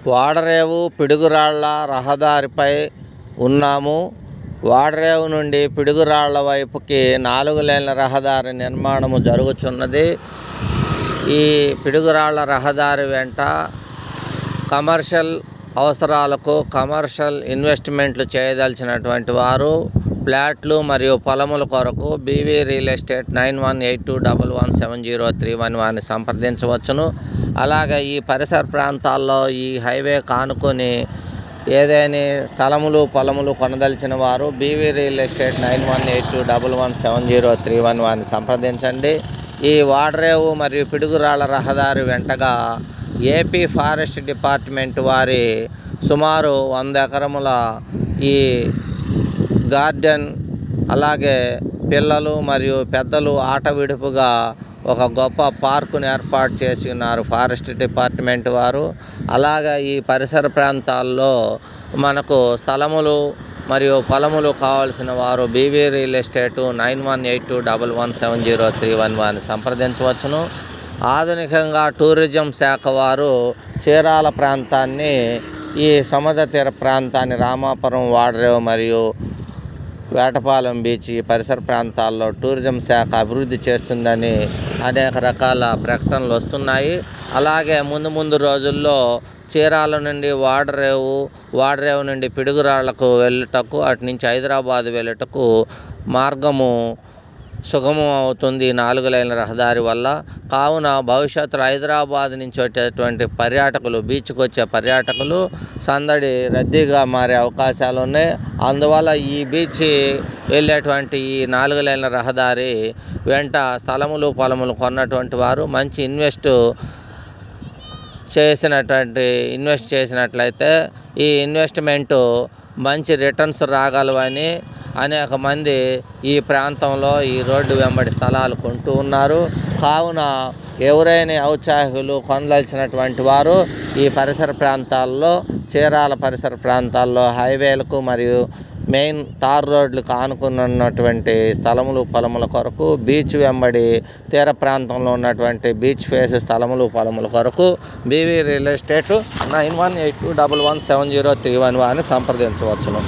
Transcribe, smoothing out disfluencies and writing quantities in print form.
వాడరేవు పిడుగురాళ్ల రహదారిపై ఉన్నాము. వాడరేవు నుండి పిడుగురాళ్ల వైపుకి 4 లేన్ల రహదారి నిర్మాణము జరుగుతున్నది. ఈ పిడుగురాళ్ల రహదారి వెంట కమర్షియల్ అవసరాలకు కమర్షియల్ ఇన్వెస్ట్మెంట్లు చేయదలిచినటువంటి వారు ఫ్లాట్లు మరియు పొలముల కొరకు బీవీ రియల్ ఎస్టేట్ 9182117031 వారిని సంప్రదించవచ్చును. అలాగే ఈ పరిసర ప్రాంతాల్లో ఈ హైవే కానుకొని ఏదైనా స్థలములు పొలములు కొనదలిచిన వారు బీవీ రియల్ ఎస్టేట్ 9182117031 వారిని సంప్రదించండి. ఈ వాడరేవు మరియు పిడుగురాళ్ల రహదారి వెంటగా ఏపీ ఫారెస్ట్ డిపార్ట్మెంట్ వారి సుమారు 100 ఎకరముల ఈ గార్డెన్, అలాగే పిల్లలు మరియు పెద్దలు ఆట విడుపుగా ఒక గొప్ప పార్కును ఏర్పాటు చేసి ఉన్నారు ఫారెస్ట్ డిపార్ట్మెంట్ వారు. అలాగే ఈ పరిసర ప్రాంతాల్లో మనకు స్థలములు మరియు పొలములు కావాల్సిన వారు బీవీ రియల్ ఎస్టేటు 9182117031 వారిని సంప్రదించవచ్చును. ఆధునికంగా టూరిజం శాఖ వారు చీరాల ప్రాంతాన్ని, ఈ సముద్ర తీర ప్రాంతాన్ని రామాపురం, వాడరేవు మరియు వేటపాలెం బీచ్ ఈ పరిసర ప్రాంతాల్లో టూరిజం శాఖ అభివృద్ధి చేస్తుందని అనేక రకాల ప్రకటనలు వస్తున్నాయి. అలాగే ముందు రోజుల్లో చీరాల నుండి వాడరేవు నుండి పిడుగురాళ్లకు వెళ్ళుటకు, అటు నుంచి హైదరాబాద్ వెళ్ళుటకు మార్గము సుగమం అవుతుంది 4 లేన్ల రహదారి వల్ల. కావున భవిష్యత్తులో హైదరాబాద్ నుంచి వచ్చేటువంటి పర్యాటకులు, బీచ్కి వచ్చే పర్యాటకులు సందడి రద్దీగా మారే అవకాశాలు ఉన్నాయి. అందువల్ల ఈ బీచ్ వెళ్ళేటువంటి ఈ 4 లేన్ల రహదారి వెంట స్థలములు పొలములు కొన్నటువంటి వారు మంచి ఇన్వెస్ట్ చేసినట్లయితే ఈ ఇన్వెస్ట్మెంటు మంచి రిటర్న్స్ రాగలవని అనేక మంది ఈ ప్రాంతంలో ఈ రోడ్డు వెంబడి స్థలాలు కొంటూ ఉన్నారు. కావున ఎవరైనా ఔత్సాహికులు కొనదలిచినటువంటి వారు ఈ పరిసర ప్రాంతాల్లో, చీరాల పరిసర ప్రాంతాల్లో హైవేలకు మరియు మెయిన్ తార్ రోడ్లకు ఆనుకున్నటువంటి స్థలములు పొలముల కొరకు, బీచ్ వెంబడి తీర ప్రాంతంలో ఉన్నటువంటి బీచ్ ఫేస్ స్థలములు పొలముల కొరకు బీవీ రియల్ ఎస్టేట్ 9182117031 వారిని సంప్రదించవచ్చును.